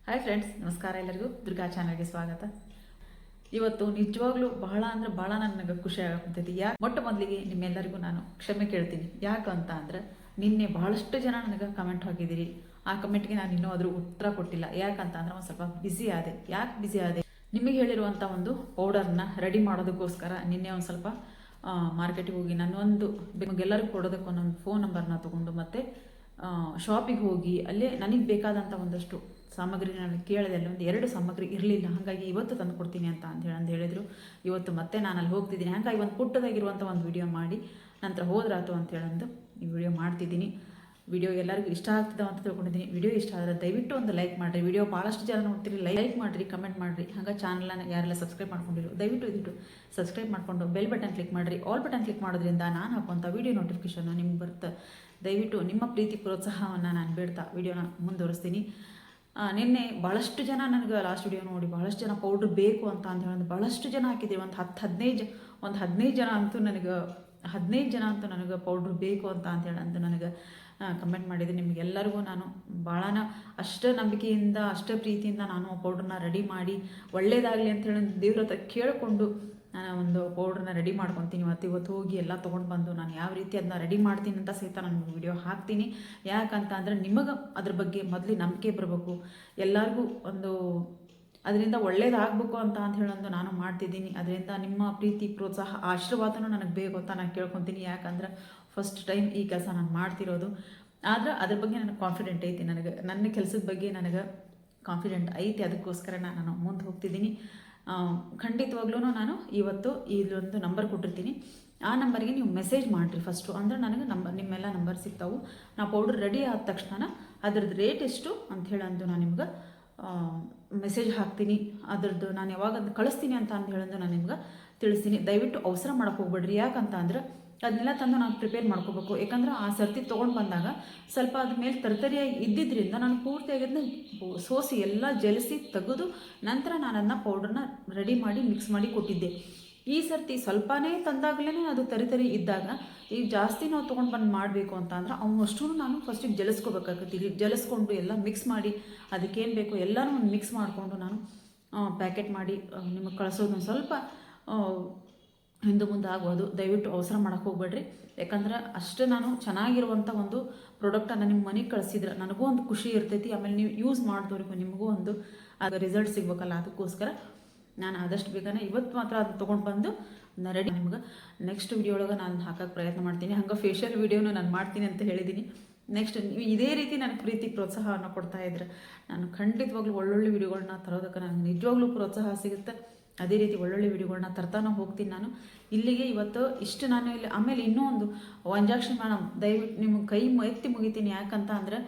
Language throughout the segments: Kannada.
ಹಾಯ್ ಫ್ರೆಂಡ್ಸ್, ನಮಸ್ಕಾರ. ಎಲ್ಲರಿಗೂ ದುರ್ಗಾ ಚಾನಲ್ಗೆ ಸ್ವಾಗತ. ಇವತ್ತು ನಿಜವಾಗ್ಲೂ ಬಹಳ ಅಂದರೆ ಭಾಳ ನನಗೆ ಖುಷಿ ಆಗುತ್ತೈತಿ. ಮೊಟ್ಟ ಮೊದಲಿಗೆ ನಿಮ್ಮೆಲ್ಲರಿಗೂ ನಾನು ಕ್ಷಮೆ ಕೇಳ್ತೀನಿ. ಯಾಕಂತ ಅಂದ್ರೆ ನಿನ್ನೆ ಬಹಳಷ್ಟು ಜನ ನನಗೆ ಕಮೆಂಟ್ ಹಾಕಿದ್ದೀರಿ. ಆ ಕಮೆಂಟ್ಗೆ ನಾನು ಇನ್ನೂ ಅದ್ರ ಉತ್ತರ ಕೊಟ್ಟಿಲ್ಲ. ಯಾಕಂತ ಅಂದ್ರೆ ಒಂದು ಸ್ವಲ್ಪ ಬ್ಯುಸಿ ಆದೆ. ಯಾಕೆ ಬ್ಯುಸಿ ಆದೆ? ನಿಮಗೆ ಹೇಳಿರುವಂಥ ಒಂದು ಪೌಡರ್ನ ರೆಡಿ ಮಾಡೋದಕ್ಕೋಸ್ಕರ ನಿನ್ನೆ ಒಂದು ಸ್ವಲ್ಪ ಮಾರ್ಕೆಟಿಗೆ ಹೋಗಿ ನನ್ನೊಂದು ನಿಮಗೆಲ್ಲರಿಗೂ ಕೊಡೋದಕ್ಕೆ ಒಂದೊಂದು ಫೋನ್ ನಂಬರ್ನ ತೊಗೊಂಡು ಮತ್ತು ಶಾಪಿಗೆ ಹೋಗಿ ಅಲ್ಲೇ ನನಗೆ ಬೇಕಾದಂಥ ಒಂದಷ್ಟು ಸಾಮಗ್ರಿ ನಾನು ಕೇಳಿದೆ. ಅಲ್ಲಿ ಒಂದು 2 ಸಾಮಗ್ರಿ ಇರಲಿಲ್ಲ. ಹಾಗಾಗಿ ಇವತ್ತು ತಂದು ಕೊಡ್ತೀನಿ ಅಂತ ಹೇಳಿದರು. ಇವತ್ತು ಮತ್ತೆ ನಾನು ಅಲ್ಲಿ ಹೋಗ್ತಿದ್ದೀನಿ. ಹಾಗಾಗಿ ಒಂದು ಪುಟ್ಟದಾಗಿರುವಂಥ ಒಂದು ವಿಡಿಯೋ ಮಾಡಿ ನಂತರ ಹೋದ್ರಾತು ಅಂತ ಹೇಳಂದು ಈ ವಿಡಿಯೋ ಮಾಡ್ತಿದ್ದೀನಿ. ವಿಡಿಯೋ ಎಲ್ಲರಿಗೂ ಇಷ್ಟ ಆಗ್ತದೆ ಅಂತ ತಿಳ್ಕೊಂಡಿದ್ದೀನಿ. ವಿಡಿಯೋ ಇಷ್ಟ ಆದರೆ ದಯವಿಟ್ಟು ಒಂದು ಲೈಕ್ ಮಾಡಿರಿ. ವಿಡಿಯೋ ಭಾಳಷ್ಟು ಜನ ನೋಡ್ತೀರಿ, ಲೈಕ್ ಮಾಡಿರಿ, ಕಮೆಂಟ್ ಮಾಡಿರಿ. ಹಾಗೆ ಚಾನಲ್ನ ಯಾರೆಲ್ಲ ಸಬ್ಸ್ಕ್ರೈಬ್ ಮಾಡ್ಕೊಂಡಿರೋ ದಯವಿಟ್ಟು ಸಬ್ಸ್ಕ್ರೈಬ್ ಮಾಡಿಕೊಂಡು ಬೆಲ್ ಬಟನ್ ಕ್ಲಿಕ್ ಮಾಡಿರಿ. ಆಲ್ ಬಟನ್ ಕ್ಲಿಕ್ ಮಾಡೋದ್ರಿಂದ ನಾನು ಹಾಕುವಂಥ ವಿಡಿಯೋ ನೋಟಿಫಿಕೇಷನ್ ನಿಮ್ಗೆ ಬರುತ್ತೆ. ದಯವಿಟ್ಟು ನಿಮ್ಮ ಪ್ರೀತಿ ಪ್ರೋತ್ಸಾಹವನ್ನು ನಾನು ಬೇಡ್ತಾ ವಿಡಿಯೋನ ಮುಂದುವರಿಸ್ತೀನಿ. ನಿನ್ನೆ ಭಾಳಷ್ಟು ಜನ ನನಗೆ ಲಾಸ್ಟ್ ವಿಡಿಯೋ ನೋಡಿ ಭಾಳಷ್ಟು ಜನ ಪೌಡ್ರ್ ಬೇಕು ಅಂತ ಹೇಳೋದು ಭಾಳಷ್ಟು ಜನ ಹಾಕಿದ್ದೀವಿ. ಒಂದು 15 ಜನ ಅಂತೂ ನನಗೆ ಪೌಡ್ರ್ ಬೇಕು ಅಂತ ಹೇಳಂದು ನನಗೆ ಕಮೆಂಟ್ ಮಾಡಿದೆ. ನಿಮಗೆಲ್ಲರಿಗೂ ನಾನು ಭಾಳನ ಅಷ್ಟು ನಂಬಿಕೆಯಿಂದ ಅಷ್ಟು ಪ್ರೀತಿಯಿಂದ ನಾನು ಪೌಡ್ರನ್ನ ರೆಡಿ ಮಾಡಿ ಒಳ್ಳೇದಾಗಲಿ ಅಂತ ಹೇಳಿ ದೇವ್ರ ಹತ್ರ ಕೇಳಿಕೊಂಡು ನಾನು ಒಂದು ಪೌಡ್ರನ್ನ ರೆಡಿ ಮಾಡ್ಕೊತೀನಿ. ಇವತ್ತು ಹೋಗಿ ಎಲ್ಲ ತೊಗೊಂಡು ಬಂದು ನಾನು ಯಾವ ರೀತಿ ಅದನ್ನ ರೆಡಿ ಮಾಡ್ತೀನಿ ಅಂತ ಸಹಿತ ನಾನು ವಿಡಿಯೋ ಹಾಕ್ತೀನಿ. ಯಾಕಂತ ಅಂದರೆ ನಿಮಗೆ ಅದ್ರ ಬಗ್ಗೆ ಮೊದಲು ನಂಬಿಕೆ ಬರಬೇಕು, ಎಲ್ಲರಿಗೂ ಒಂದು ಅದರಿಂದ ಒಳ್ಳೇದಾಗಬೇಕು ಅಂತ ಹೇಳೋದು ನಾನು ಮಾಡ್ತಿದ್ದೀನಿ. ಅದರಿಂದ ನಿಮ್ಮ ಪ್ರೀತಿ ಪ್ರೋತ್ಸಾಹ ಆಶೀರ್ವಾದನೂ ನನಗೆ ಬೇಕು ಅಂತ ನಾನು ಕೇಳ್ಕೊತೀನಿ. ಯಾಕಂದ್ರೆ ಫಸ್ಟ್ ಟೈಮ್ ಈ ಕೆಲಸ ನಾನು ಮಾಡ್ತಿರೋದು. ಆದರೆ ಅದ್ರ ಬಗ್ಗೆ ನನಗೆ ಕಾನ್ಫಿಡೆಂಟ್ ಐತಿ. ನನ್ನ ಕೆಲಸದ ಬಗ್ಗೆ ನನಗೆ ಕಾನ್ಫಿಡೆಂಟ್ ಐತಿ. ಅದಕ್ಕೋಸ್ಕರ ನಾನು ಮುಂದೆ ಹೋಗ್ತಿದ್ದೀನಿ. ಖಂಡಿತವಾಗ್ಲೂ ನಾನು ಇವತ್ತು ಇಲ್ಲೊಂದು ನಂಬರ್ ಕೊಟ್ಟಿರ್ತೀನಿ. ಆ ನಂಬರ್ಗೆ ನೀವು ಮೆಸೇಜ್ ಮಾಡಿರಿ ಫಸ್ಟು. ಅಂದರೆ ನನಗೆ ನಿಮ್ಮೆಲ್ಲ ನಂಬರ್ ಸಿಗ್ತಾವೆ. ನಾವು ಪೌಡರ್ ರೆಡಿ ಆದ ತಕ್ಷಣ ಅದ್ರದ್ದು ರೇಟ್ ಎಷ್ಟು ಅಂತ ಹೇಳಂದು ನಾನು ನಿಮ್ಗೆ ಮೆಸೇಜ್ ಹಾಕ್ತೀನಿ. ಅದ್ರದ್ದು ನಾನು ಯಾವಾಗ ಅದು ಕಳಿಸ್ತೀನಿ ಅಂತ ಹೇಳಂದು ನಾನು ನಿಮ್ಗೆ ತಿಳಿಸ್ತೀನಿ. ದಯವಿಟ್ಟು ಅವಸರ ಮಾಡೋಕ್ಕೆ ಹೋಗ್ಬೇಡ್ರಿ. ಯಾಕಂತ ಅಂದ್ರೆ ಅದನ್ನೆಲ್ಲ ತಂದು ನಾನು ಪ್ರಿಪೇರ್ ಮಾಡ್ಕೋಬೇಕು. ಯಾಕಂದ್ರೆ ಆ ಸರ್ತಿ ತೊಗೊಂಡು ಬಂದಾಗ ಸ್ವಲ್ಪ ಅದ್ರ ಮೇಲೆ ತರತರಿಯಾಗಿ ಇದ್ದಿದ್ದರಿಂದ ನಾನು ಪೂರ್ತಿಯಾಗಿ ಅದನ್ನ ಸೋಸಿ ಎಲ್ಲ ಜಲಿಸಿ ತೆಗೆದು ನಂತರ ನಾನು ಅದನ್ನ ಪೌಡ್ರನ್ನ ರೆಡಿ ಮಾಡಿ ಮಿಕ್ಸ್ ಮಾಡಿ ಕೊಟ್ಟಿದ್ದೆ. ಈ ಸರ್ತಿ ಸ್ವಲ್ಪನೇ ತಂದಾಗಲೇ ಅದು ತರಿ ಇದ್ದಾಗ ಈಗ ಜಾಸ್ತಿ ನಾವು ತೊಗೊಂಡು ಬಂದು ಮಾಡಬೇಕು ಅಂತ ಅಂದ್ರೆ ಅವನಷ್ಟು ನಾನು ಫಸ್ಟಿಗೆ ಜಲಿಸ್ಕೋಬೇಕಾಗತ್ತೆ. ಜಲಿಸ್ಕೊಂಡು ಎಲ್ಲ ಮಿಕ್ಸ್ ಮಾಡಿ ಅದಕ್ಕೇನು ಬೇಕು ಎಲ್ಲನೂ ಒಂದು ಮಿಕ್ಸ್ ಮಾಡಿಕೊಂಡು ನಾನು ಪ್ಯಾಕೆಟ್ ಮಾಡಿ ನಿಮಗೆ ಕಳಿಸೋದು ಒಂದು ಸ್ವಲ್ಪ ಹಿಂದೆ ಮುಂದೆ ಆಗ್ಬೋದು. ದಯವಿಟ್ಟು ಅವಸರ ಮಾಡೋಕ್ಕೆ ಹೋಗ್ಬೇಡ್ರಿ. ಯಾಕಂದ್ರೆ ಅಷ್ಟು ನಾನು ಚೆನ್ನಾಗಿರುವಂಥ ಒಂದು ಪ್ರಾಡಕ್ಟನ್ನು ನಿಮ್ಮ ಮನೆಗೆ ಕಳಿಸಿದ್ರೆ ನನಗೂ ಒಂದು ಖುಷಿ ಇರ್ತೈತಿ. ಆಮೇಲೆ ನೀವು ಯೂಸ್ ಮಾಡಿದವ್ರಿಗೂ ನಿಮಗೂ ಒಂದು ಆಗ ರಿಸಲ್ಟ್ ಸಿಗ್ಬೇಕಲ್ಲ. ಅದಕ್ಕೋಸ್ಕರ ನಾನು ಆದಷ್ಟು ಬೇಗನೆ ಇವತ್ತು ಮಾತ್ರ ಅದು ತೊಗೊಂಡು ಬಂದು ರೆಡಿ ನಿಮ್ಗೆ ನೆಕ್ಸ್ಟ್ ವಿಡಿಯೋ ಒಳಗೆ ನಾನು ಹಾಕೋಕ್ಕೆ ಪ್ರಯತ್ನ ಮಾಡ್ತೀನಿ. ಹಂಗೆ ಫೇಶಿಯಲ್ ವಿಡಿಯೋನು ನಾನು ಮಾಡ್ತೀನಿ ಅಂತ ಹೇಳಿದ್ದೀನಿ. ನೆಕ್ಸ್ಟ್ ನೀವು ಇದೇ ರೀತಿ ನನಗೆ ಪ್ರೀತಿ ಪ್ರೋತ್ಸಾಹವನ್ನು ಕೊಡ್ತಾ ಇದ್ರೆ ನಾನು ಖಂಡಿತವಾಗ್ಲೂ ಒಳ್ಳೊಳ್ಳೆ ವಿಡಿಯೋಗಳನ್ನ ತರೋದಕ್ಕೆ ನನಗೆ ನಿಜವಾಗ್ಲೂ ಪ್ರೋತ್ಸಾಹ ಸಿಗುತ್ತೆ. ಅದೇ ರೀತಿ ಒಳ್ಳೊಳ್ಳೆ ವಿಡಿಯೋಗಳನ್ನ ತರ್ತಾನೆ ಹೋಗ್ತೀನಿ ನಾನು. ಇಲ್ಲಿಗೆ ಇವತ್ತು ಇಷ್ಟು ನಾನು ಇಲ್ಲಿ ಆಮೇಲೆ ಇನ್ನೂ ಒಂದು ವಂಜಾಕ್ಷಿ ಮೇಡಮ್, ದಯವಿಟ್ಟು ನಿಮಗೆ ಕೈ ಎತ್ತಿ ಮುಗಿತೀನಿ. ಯಾಕಂತ ಅಂದರೆ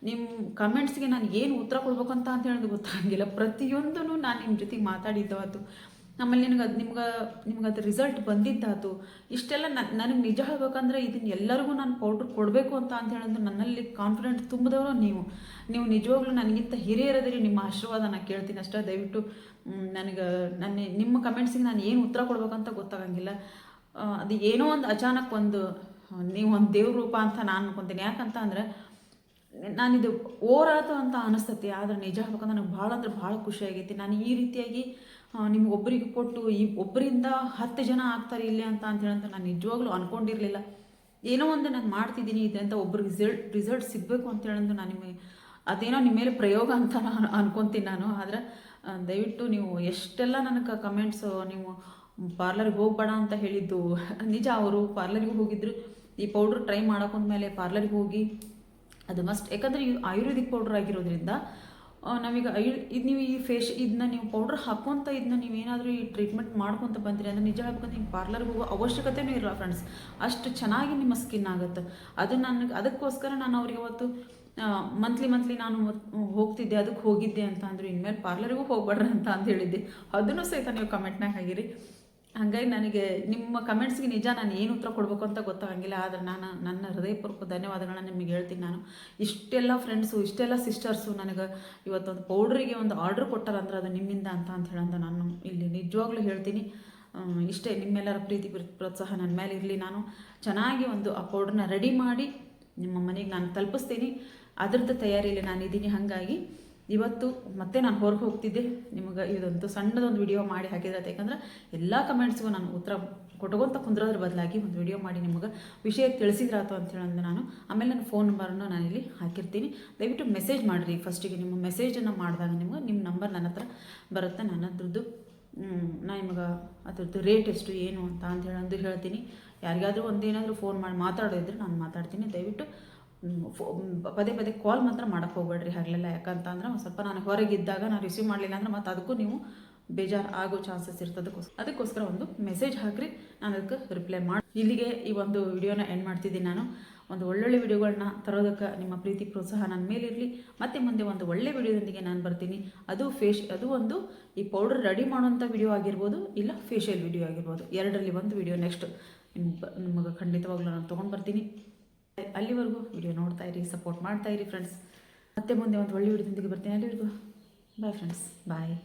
ನಿಮ್ಮ ಕಮೆಂಟ್ಸ್ಗೆ ನಾನು ಏನು ಉತ್ತರ ಕೊಡ್ಬೇಕು ಅಂತ ಹೇಳೋದು ಗೊತ್ತಾಗಿಲ್ಲ. ಪ್ರತಿಯೊಂದೂ ನಾನು ನಿಮ್ಮ ಜೊತೆಗೆ ಮಾತಾಡಿದ್ದಾತು. ಆಮೇಲೆ ನಿಮ್ಗೆ ಅದು ರಿಸಲ್ಟ್ ಬಂದಿದ್ದಾತು. ಇಷ್ಟೆಲ್ಲ ನನಗೆ ನಿಜ ಹೇಳ್ಬೇಕಂದ್ರೆ ಇದನ್ನು ಎಲ್ಲರಿಗೂ ನಾನು ಪೌಡ್ರ್ ಕೊಡಬೇಕು ಅಂತ ಹೇಳೋದು ನನ್ನಲ್ಲಿ ಕಾನ್ಫಿಡೆಂಟ್ ತುಂಬಿದವರು ನೀವು ನಿಜವಾಗ್ಲೂ ನನಗಿಂತ ಹಿರಿಯರದಿರಿ. ನಿಮ್ಮ ಆಶೀರ್ವಾದ ನಾನು ಕೇಳ್ತೀನಿ ಅಷ್ಟೇ. ದಯವಿಟ್ಟು ನಿಮ್ಮ ಕಮೆಂಟ್ಸಿಗೆ ನಾನು ಏನು ಉತ್ತರ ಕೊಡ್ಬೇಕಂತ ಗೊತ್ತಾಗಂಗಿಲ್ಲ. ಅದು ಏನೋ ಒಂದು ಅಚಾನಕ್ ನೀವು ಒಂದು ದೇವ್ರ ರೂಪ ಅಂತ ನಾನು ಅನ್ಕೊತೀನಿ. ಯಾಕಂತ ಅಂದರೆ ನಾನಿದು ಓರಾತು ಅಂತ ಅನಿಸ್ತತಿ. ಆದರೆ ನಿಜ ಹೇಳ್ಬೇಕಂದ್ರೆ ನನಗೆ ಭಾಳ ಅಂದ್ರೆ ಭಾಳ ಖುಷಿಯಾಗೈತಿ. ನಾನು ಈ ರೀತಿಯಾಗಿ ನಿಮ್ಗೆ ಒಬ್ಬರಿಗೆ ಕೊಟ್ಟು ಈ ಒಬ್ಬರಿಂದ 10 ಜನ ಆಗ್ತಾರೆ ಇಲ್ಲಿ ಅಂತ ಹೇಳಂತ ನಾನು ನಿಜವಾಗ್ಲೂ ಅಂದ್ಕೊಂಡಿರಲಿಲ್ಲ. ಏನೋ ಒಂದು ನಾನು ಮಾಡ್ತಿದ್ದೀನಿ ಇದರಿಂದ ಒಬ್ಬರಿಗೆ ರಿಸಲ್ಟ್ ಸಿಗಬೇಕು ಅಂತ ಹೇಳಂದು ನಾನು ಅದೇನೋ ನಿಮ್ಮ ಮೇಲೆ ಪ್ರಯೋಗ ಅಂತ ನಾನು ಅನ್ಕೊತೀನಿ ನಾನು. ಆದರೆ ದಯವಿಟ್ಟು ನೀವು ಎಷ್ಟೆಲ್ಲ ನನಗೆ ಕಮೆಂಟ್ಸು, ನೀವು ಪಾರ್ಲರ್ಗೆ ಹೋಗ್ಬೇಡ ಅಂತ ಹೇಳಿದ್ದು ನಿಜ. ಅವರು ಪಾರ್ಲರ್ಗೆ ಹೋಗಿದ್ರು. ಈ ಪೌಡ್ರ್ ಟ್ರೈ ಮಾಡೋಕೊಂಡ್ಮೇಲೆ ಪಾರ್ಲರ್ಗೆ ಹೋಗಿ ಅದು ಮಸ್ಟ್. ಯಾಕಂದರೆ ಈ ಆಯುರ್ವೇದಿಕ್ ಪೌಡ್ರ್ ಆಗಿರೋದ್ರಿಂದ ನಾವೀಗ ನೀವು ಈ ಇದನ್ನ ನೀವು ಪೌಡ್ರ್ ಹಾಕೋಂತ ಇದನ್ನ ನೀವೇನಾದರೂ ಈ ಟ್ರೀಟ್ಮೆಂಟ್ ಮಾಡ್ಕೊತ ಬಂದಿರಿ ಅಂದರೆ ನಿಜ ಹೇಳ್ಬೇಕಂದ್ರೆ ನೀವು ಪಾರ್ಲರ್ಗೆ ಹೋಗೋ ಅವಶ್ಯಕತೆಯೂ ಇರಲ್ಲ ಫ್ರೆಂಡ್ಸ್. ಅಷ್ಟು ಚೆನ್ನಾಗಿ ನಿಮ್ಮ ಸ್ಕಿನ್ ಆಗುತ್ತೆ. ಅದು ಅದಕ್ಕೋಸ್ಕರ ನಾನು ಅವ್ರಿಗೆ ಅವತ್ತು ಮಂತ್ಲಿ ನಾನು ಹೋಗ್ತಿದ್ದೆ, ಅದಕ್ಕೆ ಹೋಗಿದ್ದೆ ಅಂತ ಅಂದರು. ಇನ್ಮೇಲೆ ಪಾರ್ಲರ್ಗೂ ಹೋಗ್ಬೇಡ್ರಿ ಅಂತ ಹೇಳಿದ್ದೆ. ಅದನ್ನು ಸಹಿತ ನೀವು ಕಮೆಂಟ್ನಾಗ ಹಾಗಿರಿ. ಹಾಗಾಗಿ ನನಗೆ ನಿಮ್ಮ ಕಮೆಂಟ್ಸ್ಗೆ ನಿಜ ನಾನು ಏನು ಉತ್ತರ ಕೊಡಬೇಕು ಅಂತ ಗೊತ್ತಾಗಂಗಿಲ್ಲ. ಆದರೆ ನಾನು ನನ್ನ ಹೃದಯಪೂರ್ವಕ ಧನ್ಯವಾದಗಳನ್ನ ನಿಮಗೆ ಹೇಳ್ತೀನಿ. ನಾನು ಇಷ್ಟೆಲ್ಲ ಫ್ರೆಂಡ್ಸು, ಇಷ್ಟೆಲ್ಲ ಸಿಸ್ಟರ್ಸು ನನಗೆ ಇವತ್ತೊಂದು ಪೌಡ್ರಿಗೆ ಒಂದು ಆರ್ಡ್ರ್ ಕೊಟ್ಟಾರಂದ್ರೆ ಅದು ನಿಮ್ಮಿಂದ ಅಂತ ಹೇಳಂದು ನಾನು ಇಲ್ಲಿ ನಿಜವಾಗ್ಲೂ ಹೇಳ್ತೀನಿ. ಇಷ್ಟೇ, ನಿಮ್ಮೆಲ್ಲರ ಪ್ರೀತಿ ಪ್ರೋತ್ಸಾಹ ನನ್ನ ಮೇಲೆ ಇರಲಿ. ನಾನು ಚೆನ್ನಾಗಿ ಒಂದು ಆ ಪೌಡ್ರನ್ನ ರೆಡಿ ಮಾಡಿ ನಿಮ್ಮ ಮನೆಗೆ ನಾನು ತಲುಪಿಸ್ತೀನಿ. ಅದ್ರದ್ದು ತಯಾರಿಯಲ್ಲಿ ನಾನಿದ್ದೀನಿ. ಹಾಗಾಗಿ ಇವತ್ತು ಮತ್ತೆ ನಾನು ಹೊರಗೆ ಹೋಗ್ತಿದ್ದೆ, ನಿಮಗೆ ಇದೊಂದು ಸಣ್ಣದೊಂದು ವಿಡಿಯೋ ಮಾಡಿ ಹಾಕಿದ್ರೆ, ಯಾಕಂದ್ರೆ ಎಲ್ಲ ಕಮೆಂಟ್ಸ್ಗೂ ನಾನು ಉತ್ತರ ಕೊಟ್ಕೊಂತ ಕುಂದ್ರೋದ್ರ ಬದಲಾಗಿ ಒಂದು ವಿಡಿಯೋ ಮಾಡಿ ನಿಮಗೆ ವಿಷಯ ತಿಳಿಸಿದ್ರಾತು ಅಂತ ಹೇಳಂದ್ರೆ ನಾನು ಆಮೇಲೆ ನನ್ನ ಫೋನ್ ನಂಬರನ್ನು ನಾನಿಲ್ಲಿ ಹಾಕಿರ್ತೀನಿ. ದಯವಿಟ್ಟು ಮೆಸೇಜ್ ಮಾಡಿರಿ. ಫಸ್ಟಿಗೆ ನಿಮ್ಮ ಮೆಸೇಜನ್ನು ಮಾಡಿದಾಗ ನಿಮ್ಗೆ ನಿಮ್ಮ ನಂಬರ್ ನನ್ನ ಹತ್ರ ಬರುತ್ತೆ. ನನ್ನ ಅದ್ರದ್ದು ನಾನು ನಿಮಗೆ ಅದ್ರದ್ದು ರೇಟ್ ಎಷ್ಟು ಏನು ಅಂತ ಹೇಳಂದು ಹೇಳ್ತೀನಿ. ಯಾರಿಗಾದರೂ ಒಂದೇನಾದರೂ ಫೋನ್ ಮಾಡಿ ಮಾತಾಡೋದಿದ್ರೆ ನಾನು ಮಾತಾಡ್ತೀನಿ. ದಯವಿಟ್ಟು ಪದೇ ಪದೇ ಕಾಲ್ ಮಾತ್ರ ಮಾಡೋಕ್ಕೆ ಹೋಗ್ಬೇಡ್ರಿ ಆಗಲಿಲ್ಲ. ಯಾಕಂತ ಅಂದ್ರೆ ಒಂದು ಸ್ವಲ್ಪ ನಾನು ಹೊರಗಿದ್ದಾಗ ನಾನು ರಿಸೀವ್ ಮಾಡಲಿಲ್ಲ ಅಂದ್ರೆ ಮತ್ತು ಅದಕ್ಕೂ ನೀವು ಬೇಜಾರು ಆಗೋ ಚಾನ್ಸಸ್ ಇರ್ತದೆ. ಅದಕ್ಕೋಸ್ಕರ ಒಂದು ಮೆಸೇಜ್ ಹಾಕಿರಿ, ನಾನು ಅದಕ್ಕೆ ರಿಪ್ಲೈ ಮಾಡಿ. ಇಲ್ಲಿಗೆ ಈ ಒಂದು ವಿಡಿಯೋನ ಎಂಡ್ ಮಾಡ್ತಿದ್ದೀನಿ. ನಾನು ಒಂದು ಒಳ್ಳೊಳ್ಳೆ ವಿಡಿಯೋಗಳನ್ನ ತರೋದಕ್ಕೆ ನಿಮ್ಮ ಪ್ರೀತಿ ಪ್ರೋತ್ಸಾಹ ನನ್ನ ಮೇಲಿರಲಿ. ಮತ್ತೆ ಮುಂದೆ ಒಂದು ಒಳ್ಳೆ ವಿಡಿಯೋದೊಂದಿಗೆ ನಾನು ಬರ್ತೀನಿ. ಅದು ಒಂದು ಈ ಪೌಡರ್ ರೆಡಿ ಮಾಡೋಂಥ ವಿಡಿಯೋ ಆಗಿರ್ಬೋದು, ಇಲ್ಲ ಫೇಶಿಯಲ್ ವಿಡಿಯೋ ಆಗಿರ್ಬೋದು, ಎರಡರಲ್ಲಿ ಒಂದು ವಿಡಿಯೋ ನೆಕ್ಸ್ಟ್ ನಿಮಗೆ ಖಂಡಿತವಾಗ್ಲೂ ನಾನು ತೊಗೊಂಡು ಬರ್ತೀನಿ. ಅಲ್ಲಿವರೆಗೂ ವಿಡಿಯೋ ನೋಡ್ತಾ ಇರಿ, ಸಪೋರ್ಟ್ ಮಾಡ್ತಾ ಇರಿ ಫ್ರೆಂಡ್ಸ್. ಮತ್ತೆ ಮುಂದೆ ಒಂದು ಒಳ್ಳೆ ವಿಡಿಯೋದೊಂದಿಗೆ ಬರ್ತೀನಿ. ಅಲ್ಲಿವರೆಗೂ ಬಾಯ್ ಫ್ರೆಂಡ್ಸ್, ಬಾಯ್.